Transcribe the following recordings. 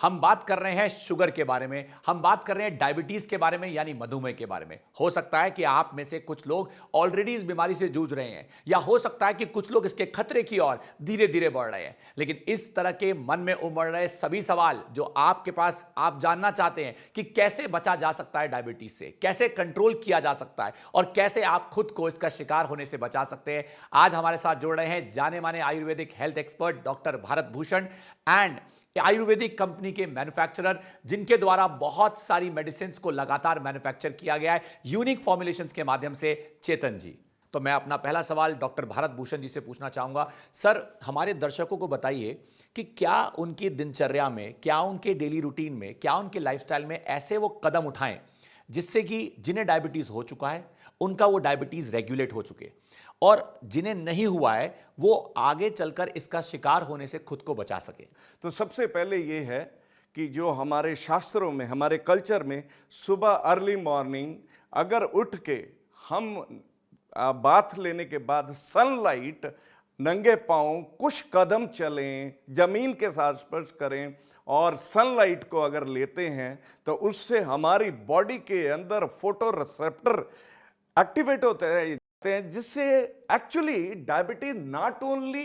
हम बात कर रहे हैं शुगर के बारे में, हम बात कर रहे हैं डायबिटीज के बारे में यानी मधुमेह के बारे में। हो सकता है कि आप में से कुछ लोग ऑलरेडी इस बीमारी से जूझ रहे हैं, या हो सकता है कि कुछ लोग इसके खतरे की ओर धीरे धीरे बढ़ रहे हैं। लेकिन इस तरह के मन में उमड़ रहे सभी सवाल जो आपके पास, आप जानना चाहते हैं कि कैसे बचा जा सकता है डायबिटीज से, कैसे कंट्रोल किया जा सकता है और कैसे आप खुद को इसका शिकार होने से बचा सकते हैं। आज हमारे साथ जुड़ रहे हैं जाने माने Ayurvedic health expert doctor Bharat Bhushan and Ayurvedic company के मैन्युफैक्चरर, जिनके द्वारा बहुत सारी मेडिसिन को लगातार मैन्युफैक्चर किया गया है यूनिक फॉर्मुलेशंस के माध्यम से, चेतन जी। तो मैं अपना पहला सवाल डॉक्टर भारत भूषण जी से पूछना चाहूंगा। सर, हमारे दर्शकों को बताइए कि क्या उनकी दिनचर्या में, क्या उनके डेली रूटीन में, क्या उनके लाइफस्टाइल में ऐसे वो कदम उठाएं जिससे कि जिन्हें डायबिटीज हो चुका है उनका वो डायबिटीज रेगुलेट हो चुके, और जिन्हें नहीं हुआ है वो आगे चलकर इसका शिकार होने से खुद को बचा सके। तो सबसे पहले ये है कि जो हमारे शास्त्रों में, हमारे कल्चर में, सुबह अर्ली मॉर्निंग अगर उठ के हम बाथ लेने के बाद सनलाइट, नंगे पांव कुछ कदम चलें, जमीन के साथ स्पर्श करें और सनलाइट को अगर लेते हैं तो उससे हमारी बॉडी के अंदर फोटो रिसेप्टर एक्टिवेट होते हैं, जिससे एक्चुअली डायबिटीज नॉट ओनली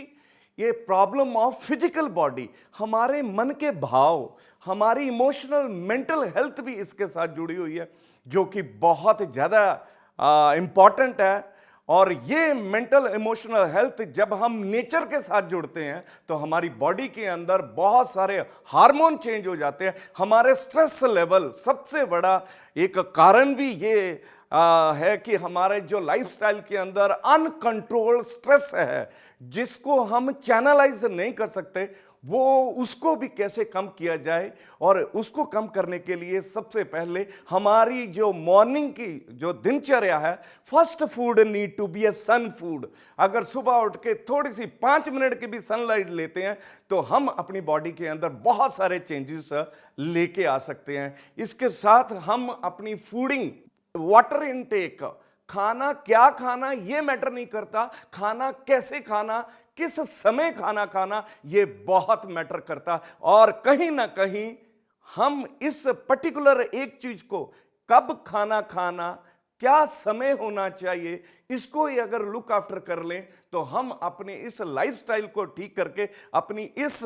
ये प्रॉब्लम ऑफ फिजिकल बॉडी, हमारे मन के भाव, हमारी इमोशनल मेंटल हेल्थ भी इसके साथ जुड़ी हुई है, जो कि बहुत ज़्यादा इम्पॉर्टेंट है। और ये मेंटल इमोशनल हेल्थ जब हम नेचर के साथ जुड़ते हैं तो हमारी बॉडी के अंदर बहुत सारे हार्मोन चेंज हो जाते हैं। हमारे स्ट्रेस लेवल, सबसे बड़ा एक कारण भी ये है कि हमारे जो लाइफस्टाइल के अंदर अनकंट्रोल्ड स्ट्रेस है, जिसको हम चैनलाइज नहीं कर सकते, वो उसको भी कैसे कम किया जाए। और उसको कम करने के लिए सबसे पहले हमारी जो मॉर्निंग की जो दिनचर्या है, first food need to be a sun food. अगर सुबह उठ के थोड़ी सी 5 मिनट की भी सनलाइट लेते हैं तो हम अपनी बॉडी के अंदर बहुत सारे चेंजेस लेके आ सकते हैं। इसके साथ हम अपनी फूडिंग, वाटर इनटेक, खाना क्या खाना ये मैटर नहीं करता, खाना कैसे खाना, किस समय खाना, ये बहुत मैटर करता। और कहीं ना कहीं हम इस पर्टिकुलर एक चीज को, कब खाना, क्या समय होना चाहिए, इसको ही अगर लुक आफ्टर कर लें तो हम अपने इस लाइफस्टाइल को ठीक करके अपनी इस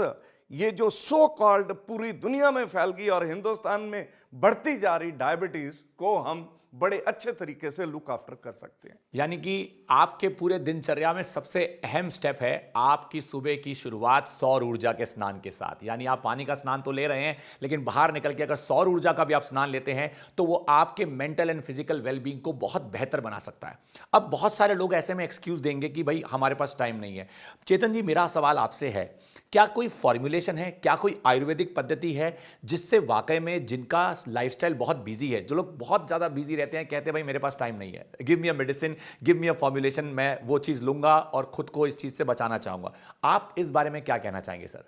ये जो सो कॉल्ड पूरी दुनिया में फैल गई और हिंदुस्तान में बढ़ती जा रही डायबिटीज को हम बड़े अच्छे तरीके से लुक आफ्टर कर सकते हैं। यानी कि आपके पूरे दिनचर्या में सबसे अहम स्टेप है आपकी सुबह की शुरुआत सौर ऊर्जा के स्नान के साथ। यानी आप पानी का स्नान तो ले रहे हैं, लेकिन बाहर निकल के अगर सौर ऊर्जा का भी आप स्नान लेते हैं तो वो आपके मेंटल एंड फिजिकल वेलबींग को बहुत बेहतर बना सकता है। अब बहुत सारे लोग ऐसे में एक्सक्यूज देंगे कि भाई हमारे पास टाइम नहीं है। चेतन जी, मेरा सवाल आपसे है, क्या कोई फॉर्मुलेशन है, क्या कोई आयुर्वेदिक पद्धति है जिससे वाकई में जिनका लाइफस्टाइल बहुत बिजी है, जो लोग बहुत ज्यादा बिजी रहते हैं, कहते हैं भाई मेरे पास टाइम नहीं है, give me a medicine, give me a formulation, मैं वो चीज लूंगा और खुद को इस चीज से बचाना चाहूंगा। आप इस बारे में क्या कहना चाहेंगे सर?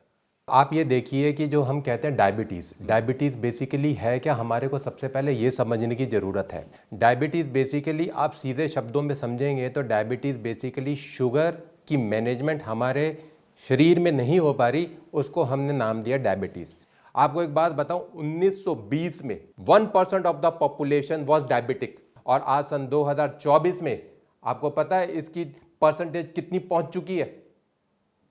आप ये देखिए कि जो हम कहते हैं डायबिटीज़ बेसिकली है क्या, हमारे को सबसे पहले ये समझने की ज़रूरत है। डायबिटीज़ बेसिकली आप सीधे शब्दों में समझेंगे तो डायबिटीज़ बेसिकली शुगर की मैनेजमेंट हमारे शरीर में नहीं हो पा रही, उसको हमने नाम दिया डायबिटीज़। आपको एक बात बताऊं, 1920 में 1% of the population was diabetic, और आज सन 2024 में आपको पता है इसकी परसेंटेज कितनी पहुंच चुकी है?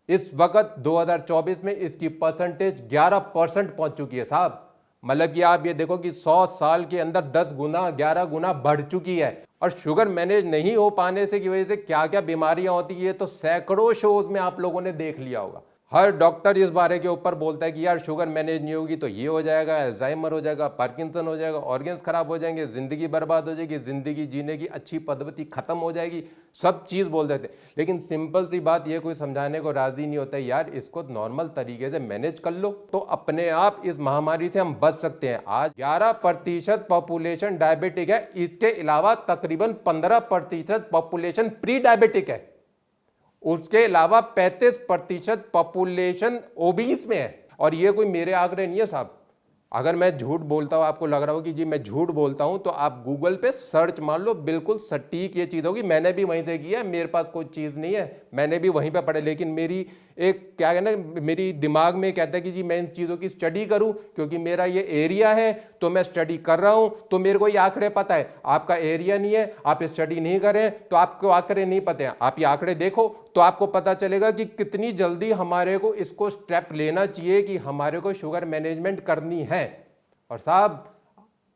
इस वक्त 2024 में इसकी परसेंटेज 11% पहुंच चुकी है साहब। मतलब कि आप ये देखो कि 100 साल के अंदर 10 गुना 11 गुना बढ़ चुकी है। और शुगर मैनेज नहीं हो पाने से की वजह से क्या क्या बीमारियां होती है तो सैकड़ों शोज में आप लोगों ने देख लिया होगा। हर डॉक्टर इस बारे के ऊपर बोलता है कि यार शुगर मैनेज नहीं होगी तो ये हो जाएगा, अल्जाइमर हो जाएगा, पार्किंसन हो जाएगा, ऑर्गन्स खराब हो जाएंगे, जिंदगी बर्बाद हो जाएगी, जिंदगी जीने की अच्छी पद्धति खत्म हो जाएगी, सब चीज़ बोल देते। लेकिन सिंपल सी बात ये कोई समझाने को राजी नहीं होता है, यार इसको नॉर्मल तरीके से मैनेज कर लो तो अपने आप इस महामारी से हम बच सकते हैं। आज 11% पॉपुलेशन डायबिटिक है, इसके अलावा तकरीबन 15% पॉपुलेशन प्री डायबिटिक है, उसके अलावा 35% पॉपुलेशन ओबीस में है। और ये कोई मेरे आंकड़े नहीं है साहब। अगर मैं झूठ बोलता हूं, आपको लग रहा हो कि जी मैं झूठ बोलता हूं, तो आप गूगल पे सर्च मार लो, बिल्कुल सटीक ये चीज़ होगी। मैंने भी वहीं से किया है, मेरे पास कोई चीज़ नहीं है, मैंने भी वहीं पे पढ़े। लेकिन मेरी एक क्या है ना, मेरी दिमाग में कहता है कि जी मैं इन चीज़ों की स्टडी करूं क्योंकि मेरा ये एरिया है तो मैं स्टडी कर रहा हूं, तो मेरे को ये आंकड़े पता है। आपका एरिया नहीं है, आप स्टडी नहीं कर रहे हैं, तो आपको आंकड़े नहीं पता है। आप ये आंकड़े देखो तो आपको पता चलेगा कि कितनी जल्दी हमारे को इसको स्टेप लेना चाहिए कि हमारे को शुगर मैनेजमेंट करनी है। और साहब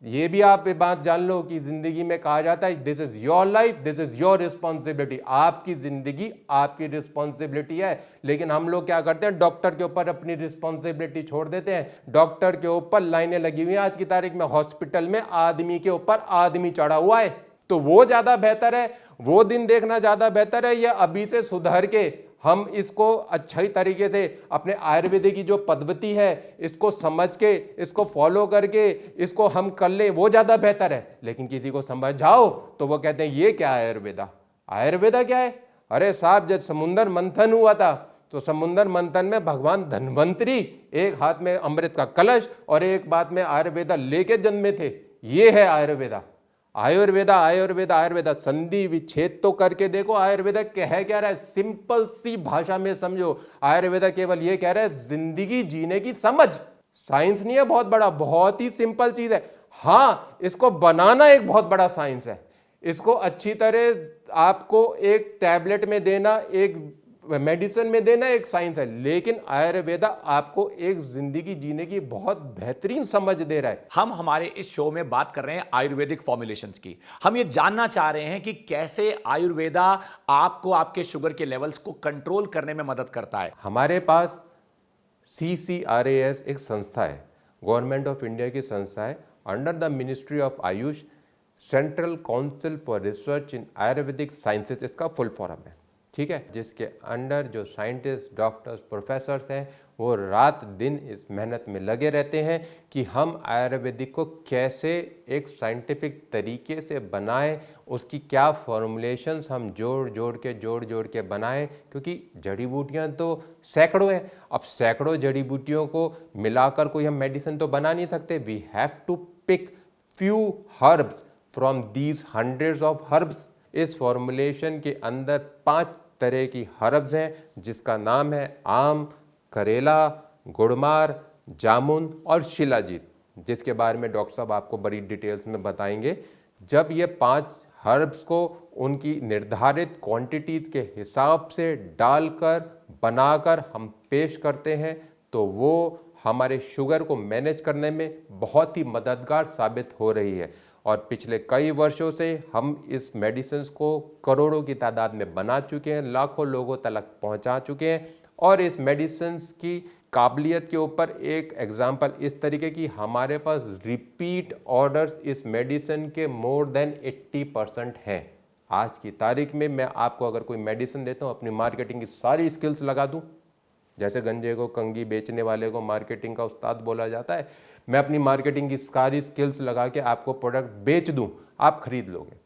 ये भी आप ये बात जान लो कि जिंदगी में कहा जाता है this is your life, this is your responsibility. आपकी जिंदगी आपकी रिस्पॉन्सिबिलिटी है, लेकिन हम लोग क्या करते हैं, डॉक्टर के ऊपर अपनी रिस्पॉन्सिबिलिटी छोड़ देते हैं। डॉक्टर के ऊपर लाइनें लगी हुई हैं आज की तारीख में, हॉस्पिटल में आदमी के ऊपर आदमी चढ़ा हुआ है। तो वो ज्यादा बेहतर है, वो दिन देखना ज्यादा बेहतर है, या अभी से सुधर के हम इसको अच्छी तरीके से अपने आयुर्वेदिक की जो पद्धति है इसको समझ के, इसको फॉलो करके इसको हम कर ले, वो ज़्यादा बेहतर है। लेकिन किसी को समझाओ तो वो कहते हैं ये क्या है आयुर्वेदा, आयुर्वेदा क्या है। अरे साहब, जब समुद्र मंथन हुआ था तो समुद्र मंथन में भगवान धन्वंतरी एक हाथ में अमृत का कलश और एक बात में आयुर्वेदा लेके जन्मे थे। ये है आयुर्वेदा। आयुर्वेदा आयुर्वेदा आयुर्वेदा, संधि विच्छेद तो करके देखो आयुर्वेदा कह क्या रहा है, सिंपल सी भाषा में समझो। आयुर्वेदा केवल ये कह रहा है जिंदगी जीने की समझ। साइंस नहीं है बहुत बड़ा, बहुत ही सिंपल चीज है। हाँ, इसको बनाना एक बहुत बड़ा साइंस है। इसको अच्छी तरह आपको एक टैबलेट में देना, एक मेडिसिन में देना एक साइंस है, लेकिन आयुर्वेदा आपको एक जिंदगी जीने की बहुत बेहतरीन समझ दे रहा है। हम हमारे इस शो में बात कर रहे हैं आयुर्वेदिक फॉर्मुलेशंस की। हम ये जानना चाह रहे हैं कि कैसे आयुर्वेदा आपको आपके शुगर के लेवल्स को कंट्रोल करने में मदद करता है। हमारे पास CCRAS एक संस्था है, गवर्नमेंट ऑफ इंडिया की संस्था है, under the ministry of Ayush, central council for research in Ayurvedic sciences इसका फुल फॉर्म है, ठीक है। जिसके अंडर जो साइंटिस्ट, डॉक्टर्स, प्रोफेसर्स हैं वो रात दिन इस मेहनत में लगे रहते हैं कि हम आयुर्वेदिक को कैसे एक साइंटिफिक तरीके से बनाएं, उसकी क्या फॉर्मुलेशंस हम जोड़ जोड़ के बनाएं, क्योंकि जड़ी बूटियां तो सैकड़ों हैं। अब सैकड़ों जड़ी बूटियों को मिलाकर कोई हम मेडिसिन तो बना नहीं सकते। We have to pick few herbs from these hundreds of herbs. इस फॉर्मुलेशन के अंदर 5 तरह की हर्ब्स हैं, जिसका नाम है आम, करेला, गुड़मार, जामुन और शिलाजीत, जिसके बारे में डॉक्टर साहब आपको बड़ी डिटेल्स में बताएंगे। जब ये 5 हर्ब्स को उनकी निर्धारित क्वांटिटीज़ के हिसाब से डालकर बनाकर हम पेश करते हैं तो वो हमारे शुगर को मैनेज करने में बहुत ही मददगार साबित हो रही है। और पिछले कई वर्षों से हम इस मेडिसिन को करोड़ों की तादाद में बना चुके हैं, लाखों लोगों तक पहुंचा चुके हैं। और इस मेडिसिन की काबिलियत के ऊपर एक एग्जांपल इस तरीके की, हमारे पास रिपीट ऑर्डर्स इस मेडिसिन के मोर देन 80% हैं। आज की तारीख में मैं आपको अगर कोई मेडिसिन देता हूँ, अपनी मार्केटिंग की सारी स्किल्स लगा दूँ, जैसे गंजे को कंगी बेचने वाले को मार्केटिंग का उस्ताद बोला जाता है, मैं अपनी मार्केटिंग की सारी स्किल्स लगा के आपको प्रोडक्ट बेच दूं, आप खरीद लोगे।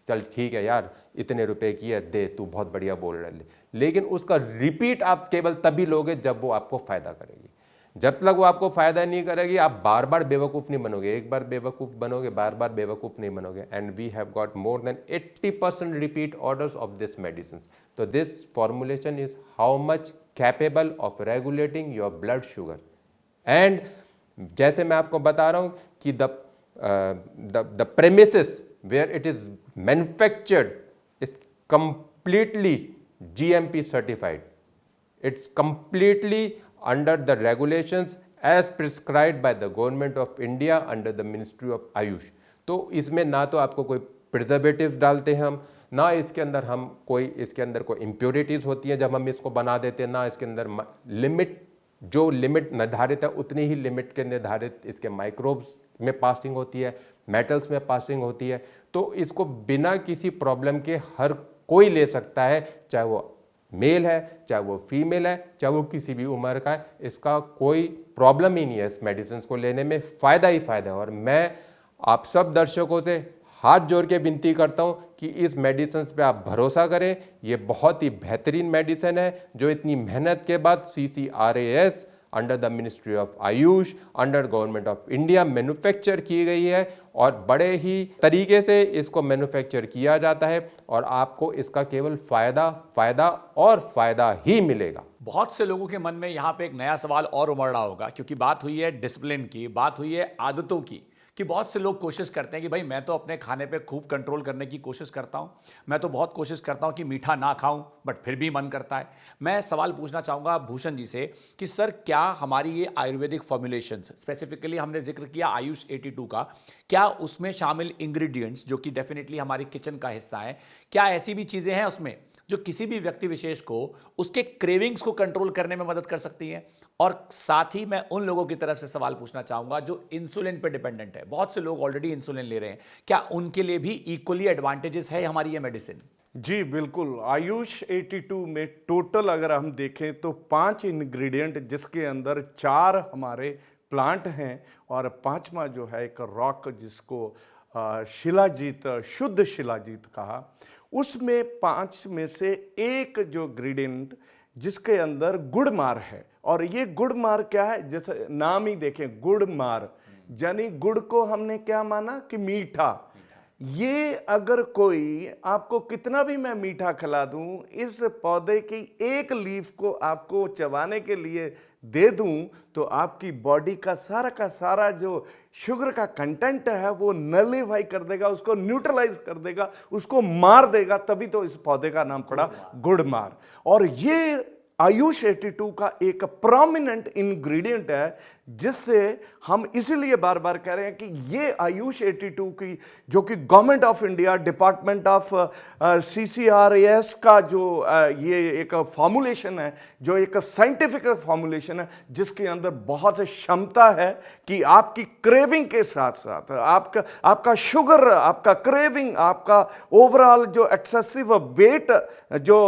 चल ठीक है यार, इतने रुपए की है, दे, तू बहुत बढ़िया बोल रहा है। लेकिन उसका रिपीट आप केवल तभी लोगे जब वो आपको फायदा करेगी। जब तक वो आपको फायदा नहीं करेगी, आप बार बार बेवकूफ़ नहीं बनोगे। एक बार बेवकूफ़ बनोगे, बार बार बेवकूफ़ नहीं बनोगे। And we have got more than 80% repeat orders of this medicine. तो this formulation is how much capable of regulating your blood sugar. And जैसे मैं आपको बता रहा हूँ कि the premises where it is manufactured is completely GMP certified. It's completely under the regulations as prescribed by the government of India under the Ministry of Ayush. तो इसमें ना तो आपको कोई प्रिजर्वेटिव डालते हैं हम, ना इसके अंदर हम कोई इसके अंदर कोई इम्प्योरिटीज़ होती हैं जब हम इसको बना देते हैं, ना इसके अंदर लिमिट, जो लिमिट निर्धारित है उतनी ही लिमिट के निर्धारित इसके माइक्रोब्स में पासिंग होती है, मेटल्स में पासिंग होती है। तो इसको बिना किसी प्रॉब्लम के हर कोई ले सकता है, चाहे वो मेल है, चाहे वो फीमेल है, चाहे वो किसी भी उम्र का है। इसका कोई प्रॉब्लम ही नहीं है, इस मेडिसिन को लेने में फ़ायदा ही फ़ायदा है। और मैं आप सब दर्शकों से हाथ जोड़ के विनती करता हूं कि इस मेडिसिन पे आप भरोसा करें। ये बहुत ही बेहतरीन मेडिसिन है जो इतनी मेहनत के बाद CCRAS under the ministry of Ayush, under government of India manufacture की गई है और बड़े ही तरीके से इसको मैन्युफैक्चर किया जाता है और आपको इसका केवल फ़ायदा और फ़ायदा ही मिलेगा। बहुत से लोगों के मन में यहाँ पे एक नया सवाल और उमड़ रहा होगा, क्योंकि बात हुई है डिसिप्लिन की, बात हुई है आदतों की, कि बहुत से लोग कोशिश करते हैं कि भाई मैं तो अपने खाने पे खूब कंट्रोल करने की कोशिश करता हूँ, मैं तो बहुत कोशिश करता हूँ कि मीठा ना खाऊं, बट फिर भी मन करता है। मैं सवाल पूछना चाहूँगा भूषण जी से कि सर, क्या हमारी ये आयुर्वेदिक फॉर्मुलेशंस, स्पेसिफिकली हमने जिक्र किया आयुष 82 का, क्या उसमें शामिल इंग्रेडिएंट्स जो कि डेफिनेटली हमारी किचन का हिस्सा है, क्या ऐसी भी चीज़ें हैं उसमें जो किसी भी व्यक्ति विशेष को उसके क्रेविंग्स को कंट्रोल करने में मदद कर सकती हैं? और साथ ही मैं उन लोगों की तरफ से सवाल पूछना चाहूंगा जो इंसुलिन पे डिपेंडेंट है, बहुत से लोग ऑलरेडी इंसुलिन ले रहे हैं, क्या उनके लिए भी इक्वली एडवांटेजेस है हमारी ये मेडिसिन? जी बिल्कुल। आयुष 82 में टोटल अगर हम देखें तो 5 इंग्रेडिएंट, जिसके अंदर 4 हमारे प्लांट हैं और 5वां जो है एक रॉक, जिसको शिलाजीत, शुद्ध शिलाजीत कहा, उसमें 5 में से एक जो इंग्रेडिएंट जिसके अंदर गुड़मार है। और ये गुड़मार क्या है, जैसे नाम ही देखें गुड़मार, यानी गुड़ को हमने क्या माना कि मीठा। ये अगर कोई आपको कितना भी मैं मीठा खिला दूं, इस पौधे की एक लीफ को आपको चबाने के लिए दे दूं, तो आपकी बॉडी का सारा जो शुगर का कंटेंट है वो नलीफाई कर देगा, उसको न्यूट्रलाइज कर देगा, उसको मार देगा। तभी तो इस पौधे का नाम पड़ा गुड़मार। और ये आयुष 82 का एक प्रोमिनेंट इंग्रेडिएंट है, जिससे हम इसीलिए बार बार कह रहे हैं कि ये आयुष 82 की, जो कि government of India, department of CCRAS का जो ये एक फॉर्मुलेशन है, जो एक साइंटिफिक फॉर्मुलेशन है, जिसके अंदर बहुत क्षमता है कि आपकी क्रेविंग के साथ साथ आपका शुगर, आपका क्रेविंग, आपका ओवरऑल जो एक्सेसिव वेट, जो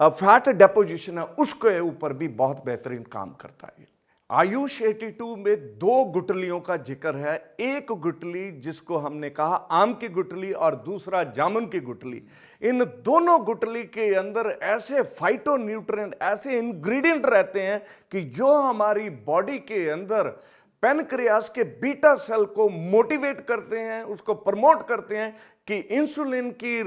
फैट डेपोजिशन है, उसके ऊपर भी बहुत बेहतरीन काम करता है। आयुष 82 में 2 गुठलियों का जिक्र है। एक गुठली जिसको हमने कहा आम की गुठली और दूसरा जामुन की गुठली। इन दोनों गुठली के अंदर ऐसे फाइटोन्यूट्रिएंट, ऐसे इंग्रेडिएंट रहते हैं कि जो हमारी बॉडी के अंदर पैनक्रियास के बीटा सेल को मोटिवेट करते हैं, उसको प्रमोट करते हैं कि इंसुलिन की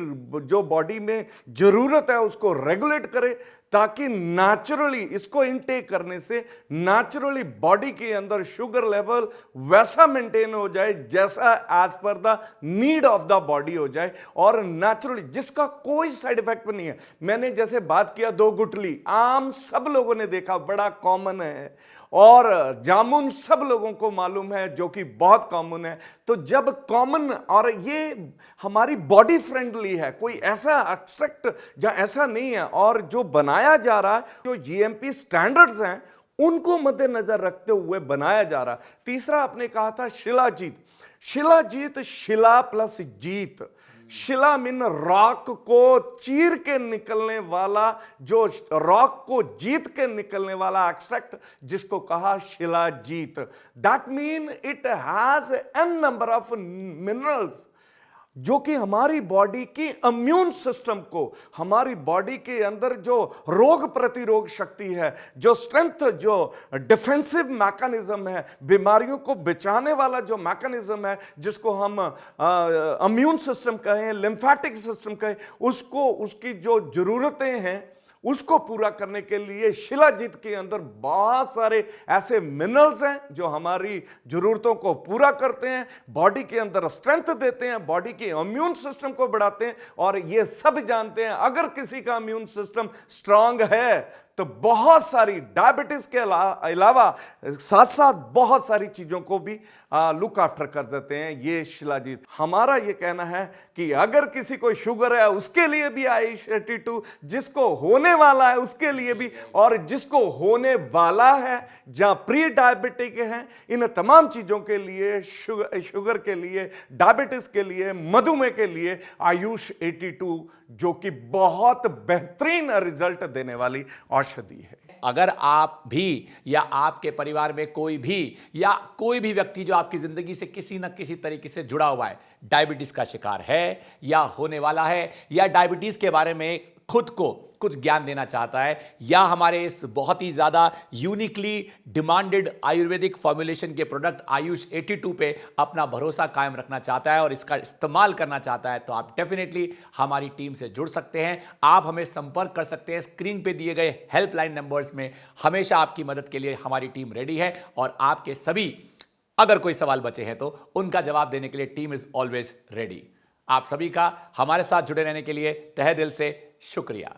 जो बॉडी में जरूरत है उसको रेगुलेट करे, ताकि नेचुरली इसको इनटेक करने से नेचुरली बॉडी के अंदर शुगर लेवल वैसा मेंटेन हो जाए जैसा as per the need of the body हो जाए, और नेचुरली जिसका कोई साइड इफेक्ट नहीं है। मैंने जैसे बात किया 2 गुठली, आम सब लोगों ने देखा, बड़ा कॉमन है, और जामुन सब लोगों को मालूम है, जो कि बहुत कॉमन है। तो जब कॉमन, और ये हमारी बॉडी फ्रेंडली है, कोई ऐसा एक्सट्रैक्ट जहां ऐसा नहीं है, और जो बनाया जा रहा है, जो GMP स्टैंडर्ड्स हैं, उनको मद्देनजर रखते हुए बनाया जा रहा है। तीसरा आपने कहा था शिलाजीत। शिलाजीत, शिला प्लस जीत, शिला मीन रॉक को चीर के निकलने वाला, जो रॉक को जीत के निकलने वाला एक्सट्रैक्ट, जिसको कहा shilajit. That mean it has an number of minerals जो कि हमारी बॉडी की इम्यून सिस्टम को, हमारी बॉडी के अंदर जो रोग प्रतिरोध शक्ति है, जो स्ट्रेंथ, जो डिफेंसिव मैकेनिज्म है, बीमारियों को बचाने वाला जो मैकेनिज्म है, जिसको हम इम्यून सिस्टम कहें, लिम्फेटिक सिस्टम कहें, उसको, उसकी जो जरूरतें हैं उसको पूरा करने के लिए शिलाजीत के अंदर बहुत सारे ऐसे मिनरल्स हैं जो हमारी जरूरतों को पूरा करते हैं, बॉडी के अंदर स्ट्रेंथ देते हैं, बॉडी के इम्यून सिस्टम को बढ़ाते हैं। और ये सब जानते हैं, अगर किसी का इम्यून सिस्टम स्ट्रांग है तो बहुत सारी डायबिटीज के अलावा साथ साथ बहुत सारी चीजों को भी लुक आफ्टर कर देते हैं ये शिलाजीत। हमारा ये कहना है कि अगर किसी को शुगर है उसके लिए भी आयुष 82, जिसको होने वाला है उसके लिए भी, और जिसको होने वाला है, जहां प्री डायबिटिक है, इन तमाम चीजों के लिए, शुगर के लिए, डायबिटीज के लिए, मधुमेह के लिए आयुष 82 जो कि बहुत बेहतरीन रिजल्ट देने वाली औषधि है। अगर आप भी या आपके परिवार में कोई भी या कोई भी व्यक्ति जो आपकी जिंदगी से किसी न किसी तरीके से जुड़ा हुआ है, डायबिटीज का शिकार है या होने वाला है, या डायबिटीज के बारे में खुद को कुछ ज्ञान देना चाहता है या हमारे इस बहुत ही ज्यादा यूनिकली डिमांडेड आयुर्वेदिक फॉर्मुलेशन के प्रोडक्ट आयुष 82 पे अपना भरोसा कायम रखना चाहता है और इसका इस्तेमाल करना चाहता है, तो आप डेफिनेटली हमारी टीम से जुड़ सकते हैं। आप हमें संपर्क कर सकते हैं। स्क्रीन पे दिए गए हेल्पलाइन नंबर्स में हमेशा आपकी मदद के लिए हमारी टीम रेडी है और आपके सभी अगर कोई सवाल बचे हैं तो उनका जवाब देने के लिए टीम इज ऑलवेज रेडी। आप सभी का हमारे साथ जुड़े रहने के लिए तहे दिल से शुक्रिया।